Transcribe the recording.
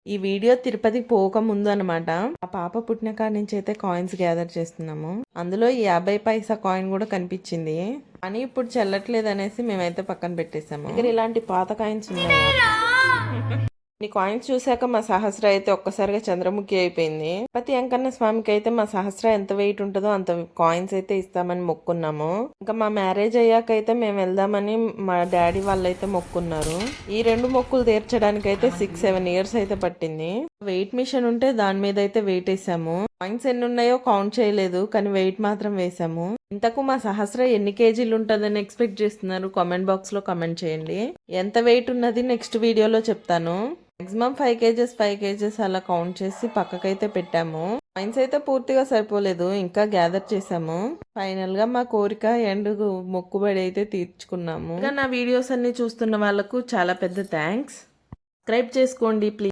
ఈ వీడియో తిరుపతికి పోక ముందు అనమాట. ఆ పాప పుట్టిన కాడి నుంచి అయితే కాయిన్స్ గ్యాదర్ చేస్తున్నాము. అందులో ఈ 50 పైసా కాయిన్ కూడా కనిపించింది, కానీ ఇప్పుడు చెల్లట్లేదు అనేసి మేమైతే పక్కన పెట్టేసాము. ఇక్కడ ఇలాంటి పాత కాయిన్స్ ఉన్నాయి. ఈ కాయిన్స్ చూసాక మా సహస్ర అయితే ఒక్కసారిగా చంద్రముఖి అయిపోయింది. తిరుపతి వెంకన్న స్వామికి అయితే మా సహస్ర ఎంత వెయిట్ ఉంటుందో అంత కాయిన్స్ అయితే ఇస్తామని మొక్కున్నాము. ఇంకా మా మ్యారేజ్ అయ్యాక అయితే మేము వెళ్దామని మా డాడీ వాళ్ళైతే మొక్కున్నారు. ఈ 2 మొక్కులు తీర్చడానికి అయితే 6-7 ఇయర్స్ అయితే పట్టింది. వెయిట్ మిషన్ ఉంటే దాని మీద అయితే వెయిట్ వేసాము. కాయిన్స్ ఎన్ని ఉన్నాయో కౌంట్ చేయలేదు, కానీ వెయిట్ మాత్రం వేసాము. ఇంతకు మా సహస్ర ఎన్ని కేజీలు ఉంటుందని ఎక్స్పెక్ట్ చేస్తున్నారు? కామెంట్ బాక్స్ లో కామెంట్ చేయండి. ఎంత వెయిట్ ఉన్నది నెక్స్ట్ వీడియోలో చెప్తాను. మాక్సిమం 5 కేజెస్ అలా కౌంట్ చేసి పక్కకైతే పెట్టాము. కాయిన్స్ అయితే పూర్తిగా సరిపోలేదు, ఇంకా గ్యాదర్ చేసాము. ఫైనల్ గా మా కోరిక అండ్ మొక్కుబడి అయితే తీర్చుకున్నాము. ఇంకా నా వీడియోస్ అన్ని చూస్తున్న వాళ్ళకు చాలా పెద్ద థ్యాంక్స్. సబ్స్క్రైబ్ చేసుకోండి ప్లీజ్.